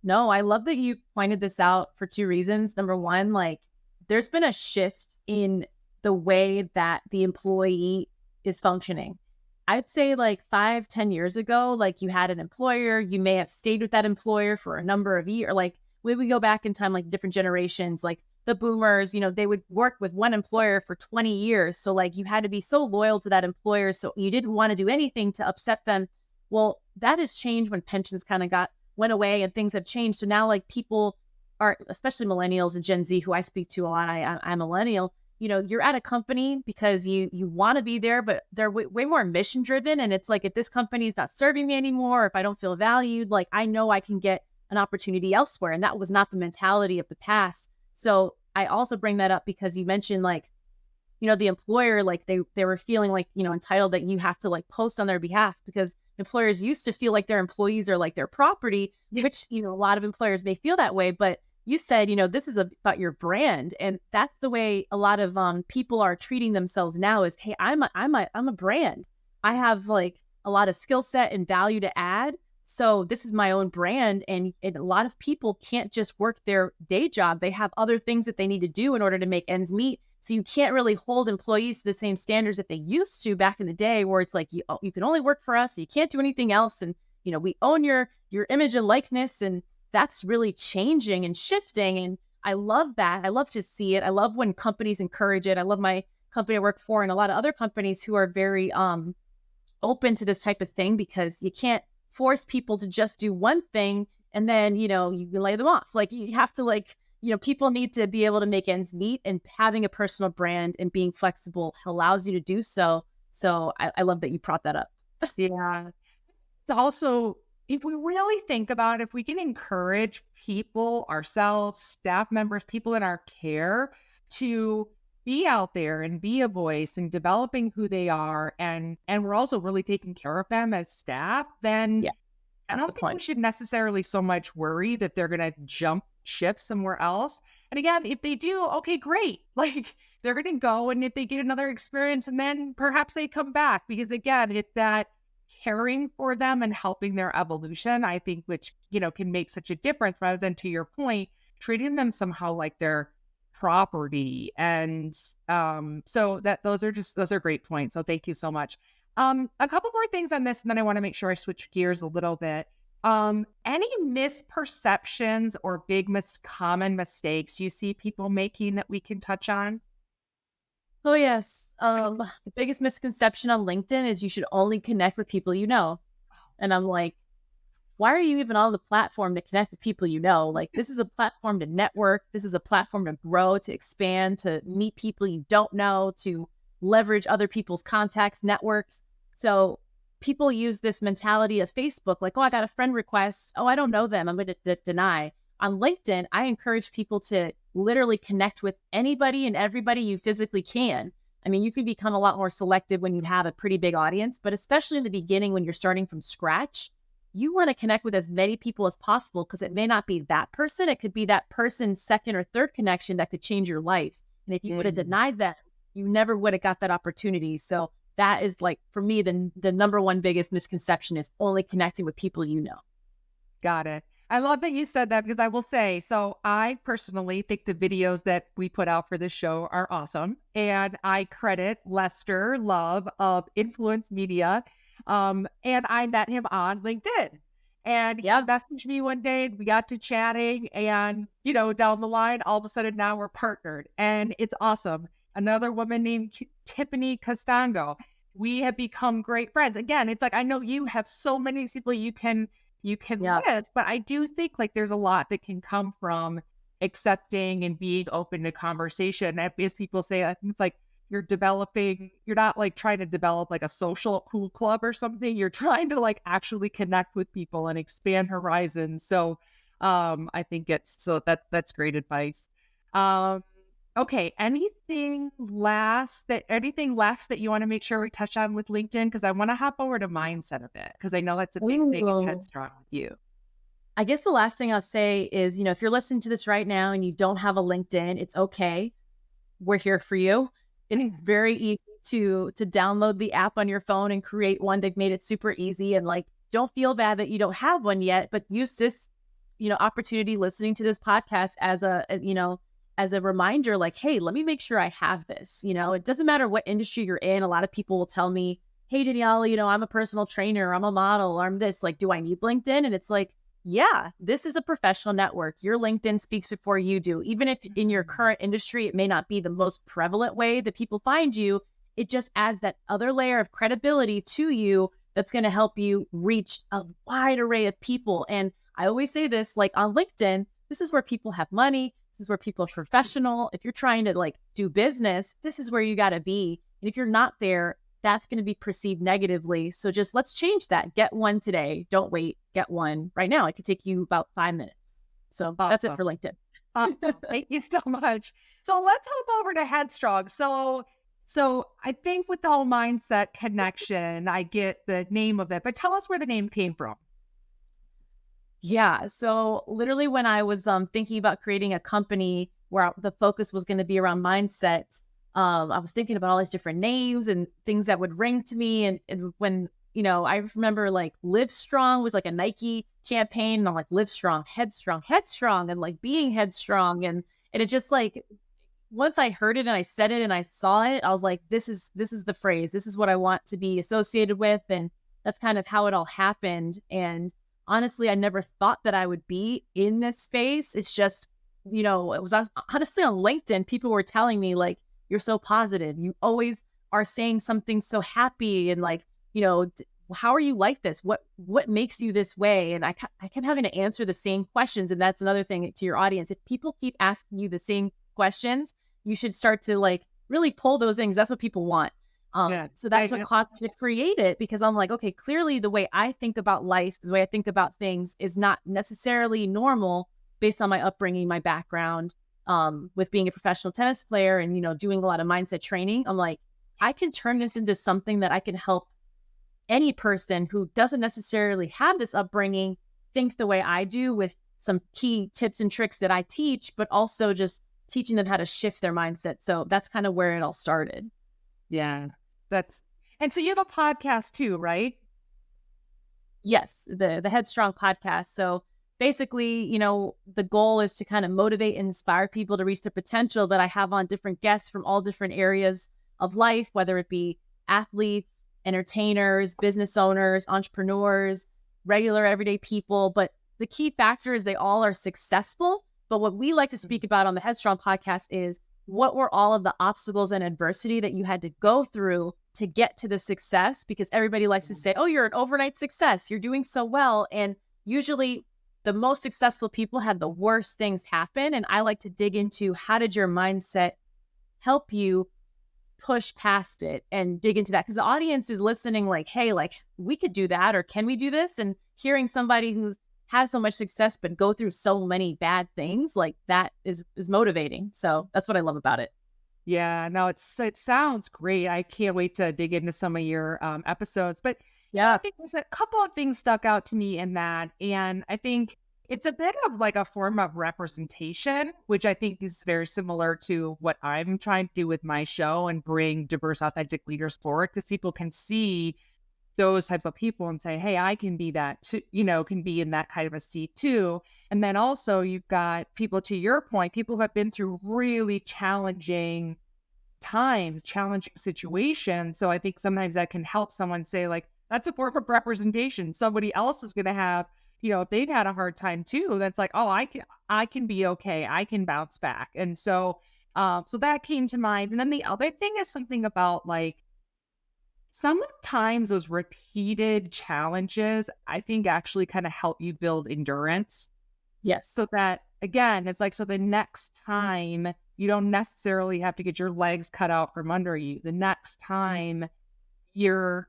[SPEAKER 1] No, I love that you pointed this out for two reasons. Number one, like there's been a shift in the way that the employee is functioning. I'd say like 5-10 years ago, like you had an employer, you may have stayed with that employer for a number of years. Like when we go back in time, like different generations, like the boomers, they would work with one employer for 20 years. So like you had to be so loyal to that employer. So you didn't want to do anything to upset them. Well, that has changed when pensions kind of went away and things have changed. So now like people are, especially millennials and Gen Z, who I speak to a lot, I'm millennial, you're at a company because you want to be there, but they're way more mission driven. And it's like, if this company is not serving me anymore, or if I don't feel valued, like I know I can get an opportunity elsewhere. And that was not the mentality of the past. So I also bring that up because you mentioned like, the employer, like they were feeling like, entitled that you have to like post on their behalf, because employers used to feel like their employees are like their property, which, a lot of employers may feel that way. But you said, this is about your brand. And that's the way a lot of people are treating themselves now is, hey, I'm a brand. I have like a lot of skill set and value to add. So this is my own brand. And a lot of people can't just work their day job. They have other things that they need to do in order to make ends meet. So you can't really hold employees to the same standards that they used to back in the day, where it's like, you can only work for us. You can't do anything else. And, we own your image and likeness. And that's really changing and shifting. And I love that. I love to see it. I love when companies encourage it. I love my company I work for and a lot of other companies who are very open to this type of thing, because you can't force people to just do one thing and then, you lay them off. Like you have to people need to be able to make ends meet, and having a personal brand and being flexible allows you to do so. So I love that you brought that up.
[SPEAKER 2] Yeah. It's also, if we really think about it, if we can encourage people, ourselves, staff members, people in our care to be out there and be a voice and developing who they are, and we're also really taking care of them as staff, then
[SPEAKER 1] Yeah,
[SPEAKER 2] I
[SPEAKER 1] that's
[SPEAKER 2] don't
[SPEAKER 1] the
[SPEAKER 2] think we
[SPEAKER 1] point.
[SPEAKER 2] should necessarily so much worry that they're going to jump ship somewhere else. And again, if they do, okay, great. Like they're going to go, and if they get another experience, and then perhaps they come back, because again, it's that caring for them and helping their evolution, I think, which, can make such a difference, rather than, to your point, treating them somehow like they're property. And so those are great points. So thank you so much. A couple more things on this, and then I want to make sure I switch gears a little bit. Any misperceptions or big common mistakes you see people making that we can touch on?
[SPEAKER 1] Oh, yes. The biggest misconception on LinkedIn is you should only connect with people you know. And I'm like, why are you even on the platform to connect with people you know? Like, this is a platform to network. This is a platform to grow, to expand, to meet people you don't know, to leverage other people's contacts, networks. So people use this mentality of Facebook, like, oh, I got a friend request. Oh, I don't know them. I'm going to deny. On LinkedIn, I encourage people to literally connect with anybody and everybody you physically can. I mean, you can become a lot more selective when you have a pretty big audience, but especially in the beginning when you're starting from scratch, you want to connect with as many people as possible, because it may not be that person. It could be that person's second or third connection that could change your life. And if you would have denied that, you never would have got that opportunity. So that is, like, for me, the number one biggest misconception is only connecting with people you know.
[SPEAKER 2] Got it. I love that you said that, because I will say, so I personally think the videos that we put out for this show are awesome. And I credit Lester Love of Influence Media. And I met him on LinkedIn. And he messaged me one day, and we got to chatting, and, down the line, all of a sudden now we're partnered, and it's awesome. Another woman named Tiffany Costango. we have become great friends. Again, it's like, I know you have so many people you can
[SPEAKER 1] Yeah.
[SPEAKER 2] list, but I do think like there's a lot that can come from accepting and being open to conversation. And as people say, I think it's like you're not like trying to develop like a social cool club or something. You're trying to like actually connect with people and expand horizons. So I think that's great advice. Um okay, anything left that you want to make sure we touch on with LinkedIn? Because I want to hop over to mindset a bit because I know that's a big thing in
[SPEAKER 1] Ooh.
[SPEAKER 2] Headstrong with you.
[SPEAKER 1] I guess the last thing I'll say is, if you're listening to this right now and you don't have a LinkedIn, it's okay. We're here for you. It's very easy to download the app on your phone and create one. They've made it super easy, and like, don't feel bad that you don't have one yet, but use this, opportunity listening to this podcast as as a reminder, like, hey, let me make sure I have this. It doesn't matter what industry you're in. A lot of people will tell me, hey, Danielle, I'm a personal trainer, I'm a model, I'm this, like, do I need LinkedIn? And it's like, yeah, this is a professional network. Your LinkedIn speaks before you do. Even if in your current industry, it may not be the most prevalent way that people find you, it just adds that other layer of credibility to you that's going to help you reach a wide array of people. And I always say this, like, on LinkedIn, this is where people have money. This is where people are professional. If you're trying to like do business, this is where you got to be. And if you're not there, that's going to be perceived negatively. So just let's change that. Get one today. Don't wait. Get one right now. It could take you about 5 minutes. So that's it
[SPEAKER 2] Awesome.
[SPEAKER 1] for LinkedIn.
[SPEAKER 2] Awesome. Thank you so much. So let's hop over to Headstrong. So I think with the whole mindset connection, I get the name of it, but tell us where the name came from.
[SPEAKER 1] Yeah. So literally when I was thinking about creating a company where the focus was going to be around mindset, I was thinking about all these different names and things that would ring to me. And when, I remember like Live Strong was like a Nike campaign, and I'm like, Live Strong, Headstrong, and like being headstrong. And it just like, once I heard it and I said it and I saw it, I was like, this is the phrase. This is what I want to be associated with. And that's kind of how it all happened. And honestly, I never thought that I would be in this space. It's just, it was honestly on LinkedIn, people were telling me like, you're so positive. You always are saying something so happy. And like, how are you like this? What makes you this way? And I kept having to answer the same questions. And that's another thing to your audience. If people keep asking you the same questions, you should start to like really pull those things. That's what people want.
[SPEAKER 2] Yeah.
[SPEAKER 1] So that's what caused me to create it, because I'm like, okay, clearly the way I think about life, the way I think about things is not necessarily normal based on my upbringing, my background, with being a professional tennis player and, doing a lot of mindset training. I'm like, I can turn this into something that I can help any person who doesn't necessarily have this upbringing think the way I do, with some key tips and tricks that I teach, but also just teaching them how to shift their mindset. So that's kind of where it all started.
[SPEAKER 2] Yeah. And so you have a podcast too, right?
[SPEAKER 1] Yes, the Headstrong podcast. So basically, the goal is to kind of motivate and inspire people to reach their potential. But I have on different guests from all different areas of life, whether it be athletes, entertainers, business owners, entrepreneurs, regular everyday people. But the key factor is they all are successful. But what we like to speak about on the Headstrong podcast is, what were all of the obstacles and adversity that you had to go through to get to the success? Because everybody likes to say, oh, you're an overnight success, you're doing so well. And usually the most successful people had the worst things happen. And I like to dig into, how did your mindset help you push past it, and dig into that? Because the audience is listening like, hey, like, we could do that, or can we do this? And hearing somebody who's has so much success but go through so many bad things, like, that is motivating. So that's what I love about it.
[SPEAKER 2] Yeah, no, it sounds great. I can't wait to dig into some of your episodes. But
[SPEAKER 1] Yeah.
[SPEAKER 2] I think there's a couple of things stuck out to me in that, and I think it's a bit of like a form of representation, which I think is very similar to what I'm trying to do with my show and bring diverse, authentic leaders forward, because people can see those types of people and say, hey, I can be that too, can be in that kind of a seat too. And then also you've got people, to your point, people who have been through really challenging times, challenging situations. So I think sometimes that can help someone say, like, that's a form of representation. Somebody else is going to have, if they've had a hard time too, that's like, oh, I can be okay. I can bounce back. And so that came to mind. And then the other thing is something about like sometimes those repeated challenges, I think actually kind of help you build endurance. So
[SPEAKER 1] Yes.
[SPEAKER 2] that again, it's like, so the next time you don't necessarily have to get your legs cut out from under you. The next time you're,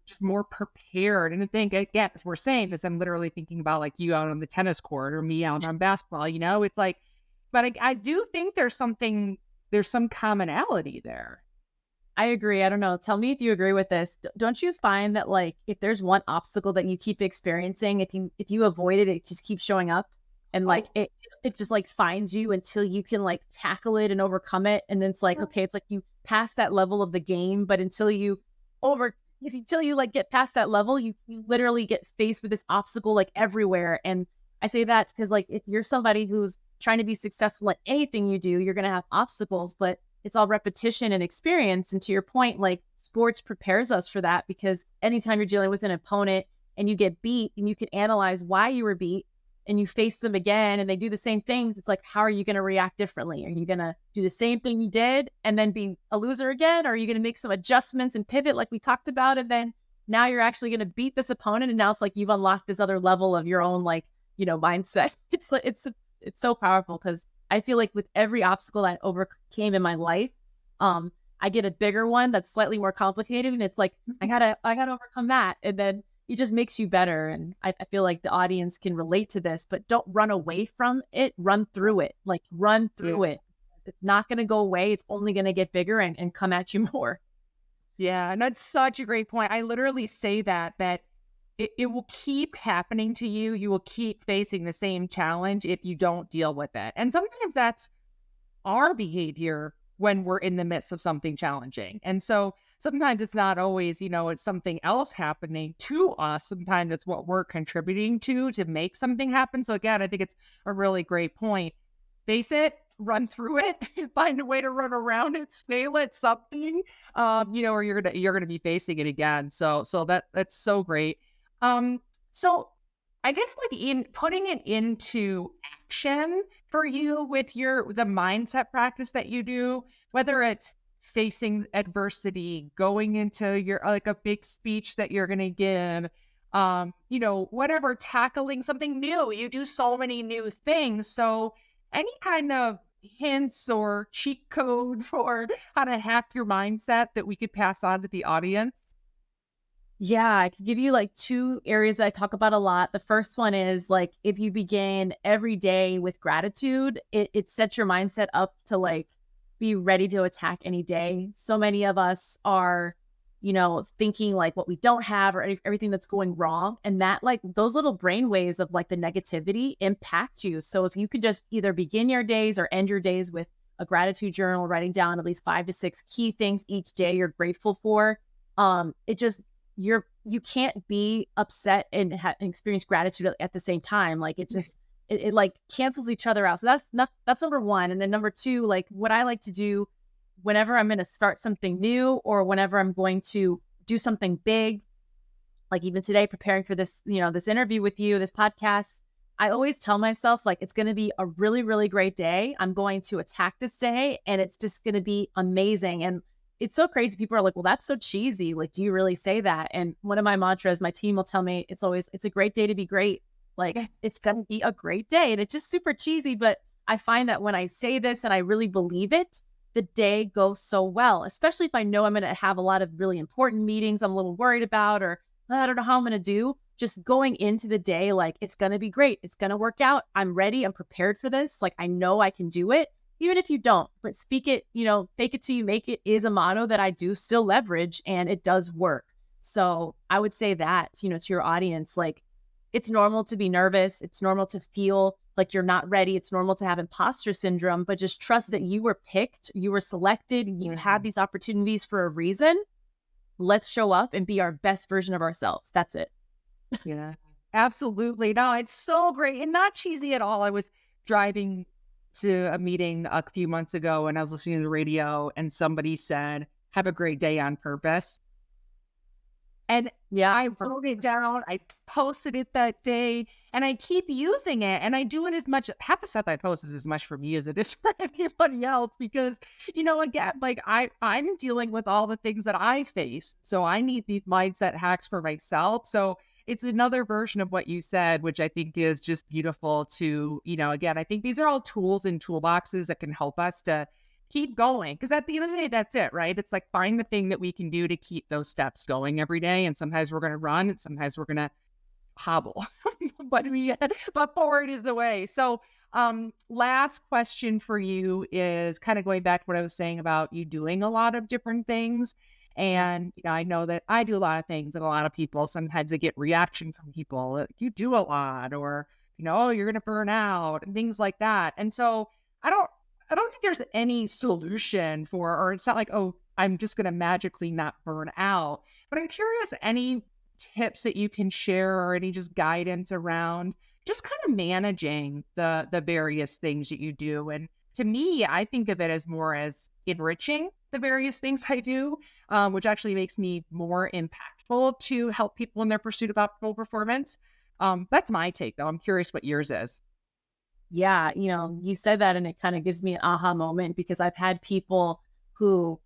[SPEAKER 2] just more prepared. And I think again, as we're saying this, I'm literally thinking about like you out on the tennis court or me out on basketball, it's like, but I do think there's some commonality there.
[SPEAKER 1] I agree. I don't know. Tell me if you agree with this. Don't you find that like if there's one obstacle that you keep experiencing, if you avoid it, it just keeps showing up and like
[SPEAKER 2] Oh,
[SPEAKER 1] it just like finds you until you can like tackle it and overcome it. And then it's like, okay, it's like you pass that level of the game, but over until you like get past that level, you literally get faced with this obstacle like everywhere. And I say that because like if you're somebody who's trying to be successful at anything you do, you're gonna have obstacles, but it's all repetition and experience. And to your point, like sports prepares us for that because anytime you're dealing with an opponent and you get beat and you can analyze why you were beat and you face them again and they do the same things, it's like, how are you going to react differently? Are you going to do the same thing you did and then be a loser again? Or are you going to make some adjustments and pivot like we talked about? And then now you're actually going to beat this opponent. And now it's like you've unlocked this other level of your own, like, mindset. It's like, it's so powerful because I feel like with every obstacle that I overcame in my life, I get a bigger one that's slightly more complicated, and it's like I gotta overcome that, and then it just makes you better. And I feel like the audience can relate to this, but don't run away from it. Run through it, like run
[SPEAKER 2] yeah.
[SPEAKER 1] through it. It's not going to go away. It's only going to get bigger and come at you more.
[SPEAKER 2] Yeah, and that's such a great point. I literally say that it will keep happening to you. You will keep facing the same challenge if you don't deal with it. And sometimes that's our behavior when we're in the midst of something challenging. And so sometimes it's not always, it's something else happening to us. Sometimes it's what we're contributing to make something happen. So again, I think it's a really great point. Face it, run through it, find a way to run around it, scale it, something, or you're gonna be facing it again. So that's so great. So I guess like in putting it into action for you with the mindset practice that you do, whether it's facing adversity, going into your like a big speech that you're gonna give, whatever, tackling something new. You do so many new things. So any kind of hints or cheat code for how to hack your mindset that we could pass on to the audience?
[SPEAKER 1] Yeah, I could give you like two areas that I talk about a lot. The first one is like if you begin every day with gratitude, it sets your mindset up to like be ready to attack any day. So many of us are, thinking like what we don't have or everything that's going wrong. And that like those little brain waves of like the negativity impact you. So if you could just either begin your days or end your days with a gratitude journal, writing down at least 5 to 6 key things each day you're grateful for, it just you can't be upset and experience gratitude at the same time. Like it like cancels each other out. So that's number one. And then number two, like what I like to do whenever I'm going to start something new or whenever I'm going to do something big, like even today, preparing for this, this interview with you, this podcast, I always tell myself like it's going to be a really, really great day. I'm going to attack this day and it's just going to be amazing. And it's so crazy. People are like, well, that's so cheesy. Like, do you really say that? And one of my mantras, my team will tell me it's always, it's a great day to be great. Like it's going to be a great day. And it's just super cheesy. But I find that when I say this and I really believe it, the day goes so well, especially if I know I'm going to have a lot of really important meetings I'm a little worried about, or I don't know how I'm going to do. Just going into the day, like it's going to be great. It's going to work out. I'm ready. I'm prepared for this. Like I know I can do it even if you don't, but speak it, fake it till you make it is a motto that I do still leverage and it does work. So I would say that, to your audience, like it's normal to be nervous. It's normal to feel like you're not ready. It's normal to have imposter syndrome, but just trust that you were picked, you were selected, you had these opportunities for a reason. Let's show up and be our best version of ourselves. That's it.
[SPEAKER 2] Yeah, absolutely. No, it's so great and not cheesy at all. I was driving to a meeting a few months ago and I was listening to the radio and somebody said, have a great day on purpose. And
[SPEAKER 1] Yeah.
[SPEAKER 2] I wrote it down, I posted it that day, and I keep using it. And I do it as much, half the stuff I post is as much for me as it is for anybody else. Because, again, like I'm dealing with all the things that I face. So I need these mindset hacks for myself. So it's another version of what you said, which I think is just beautiful to, again, I think these are all tools and toolboxes that can help us to keep going. Because at the end of the day, that's it, right? It's like find the thing that we can do to keep those steps going every day. And sometimes we're going to run and sometimes we're going to hobble, but forward is the way. So, last question for you is kind of going back to what I was saying about you doing a lot of different things. And, I know that I do a lot of things and a lot of people, sometimes they get reaction from people that you do a lot or, oh, you're going to burn out and things like that. And so I don't, I don't think there's any solution or it's not like, oh, I'm just going to magically not burn out. But I'm curious, any tips that you can share or any just guidance around just kind of managing the various things that you do. And to me, I think of it as more as enriching the various things I do, which actually makes me more impactful to help people in their pursuit of optimal performance. That's my take, though. I'm curious what yours is.
[SPEAKER 1] Yeah, you said that and it kind of gives me an aha moment because I've had people who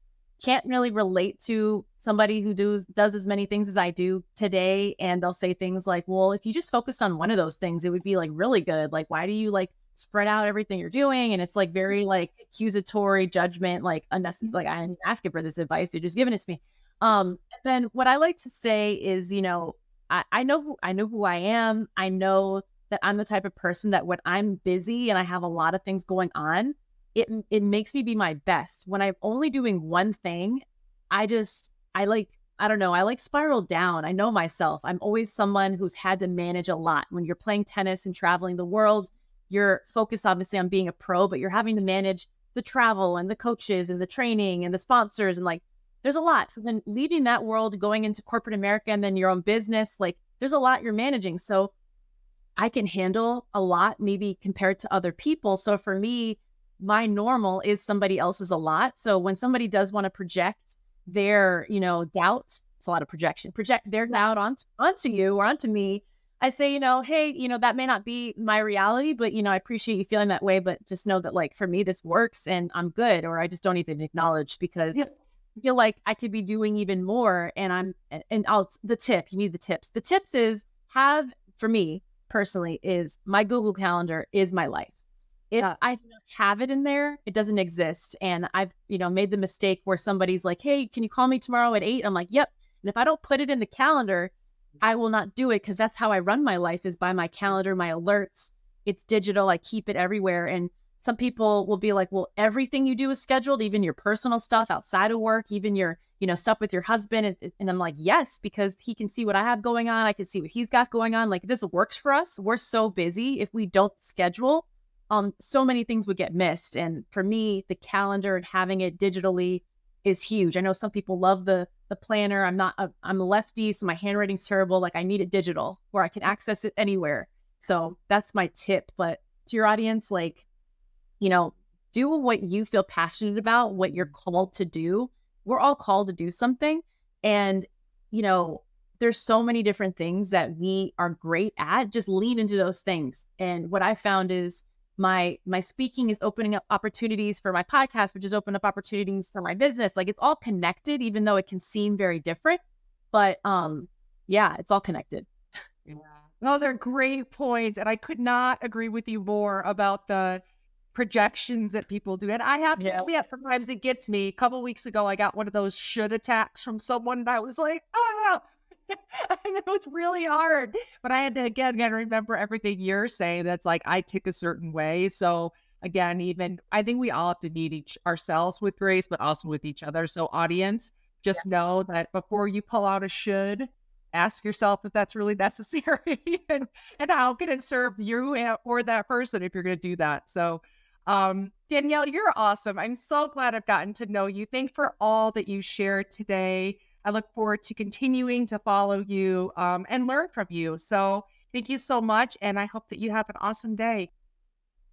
[SPEAKER 1] can't really relate to somebody who does as many things as I do today. And they'll say things like, well, if you just focused on one of those things, it would be like really good. Like, why do you like spread out everything you're doing? And it's like very like accusatory judgment, like unnecessary. Like I didn't ask you for this advice. They're just giving it to me. Then what I like to say is, I know who I am. I know that I'm the type of person that when I'm busy and I have a lot of things going on, it makes me be my best. When I'm only doing one thing, I don't know, I like spiral down. I know myself. I'm always someone who's had to manage a lot. When you're playing tennis and traveling the world, you're focused obviously on being a pro, but you're having to manage the travel and the coaches and the training and the sponsors and like there's a lot. So then leaving that world, going into corporate America and then your own business, like there's a lot you're managing. So I can handle a lot, maybe compared to other people. So for me, my normal is somebody else's a lot. So when somebody does want to project their, doubt, it's a lot of project their doubt onto you or onto me. I say, hey, that may not be my reality, but, I appreciate you feeling that way. But just know that like for me, this works and I'm good. Or I just don't even acknowledge because I feel like I could be doing even more. The tip, you need the tips. The tips is for me, personally is my Google Calendar is my life. If I don't have it in there, it doesn't exist. And I've, made the mistake where somebody's like, hey, can you call me tomorrow at 8? I'm like, yep. And if I don't put it in the calendar, I will not do it because that's how I run my life is by my calendar, my alerts. It's digital. I keep it everywhere. And some people will be like, well, everything you do is scheduled, even your personal stuff outside of work, even your, stuff with your husband. And I'm like, yes, because he can see what I have going on. I can see what he's got going on. Like this works for us. We're so busy. If we don't schedule, so many things would get missed. And for me, the calendar and having it digitally is huge. I know some people love the planner. I'm a lefty, so my handwriting's terrible. Like I need it digital where I can access it anywhere. So that's my tip. But to your audience, like, do what you feel passionate about, what you're called to do. We're all called to do something. And, there's so many different things that we are great at. Just lean into those things. And what I found is my speaking is opening up opportunities for my podcast, which is open up opportunities for my business. Like it's all connected, even though it can seem very different. But yeah, it's all connected.
[SPEAKER 2] Yeah. Those are great points. And I could not agree with you more about the projections that people do. And I have to admit, sometimes it gets me. A couple of weeks ago, I got one of those should attacks from someone, and I was like, ah, and it was really hard. But I had to again remember everything you're saying. That's like I tick a certain way. So again, even I think we all have to meet ourselves with grace, but also with each other. So audience, just know that before you pull out a should, ask yourself if that's really necessary and how can it serve you or that person if you're going to do that. So Danielle, you're awesome. I'm so glad I've gotten to know you. Thanks for all that you shared today. I look forward to continuing to follow you and learn from you. So thank you so much. And I hope that you have an awesome day.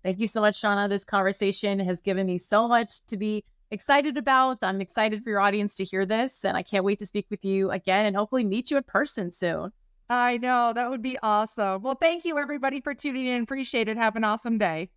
[SPEAKER 1] Thank you so much, Shauna. This conversation has given me so much to be excited about. I'm excited for your audience to hear this, and I can't wait to speak with you again and hopefully meet you in person soon.
[SPEAKER 2] I know that would be awesome. Well, thank you everybody for tuning in. Appreciate it. Have an awesome day.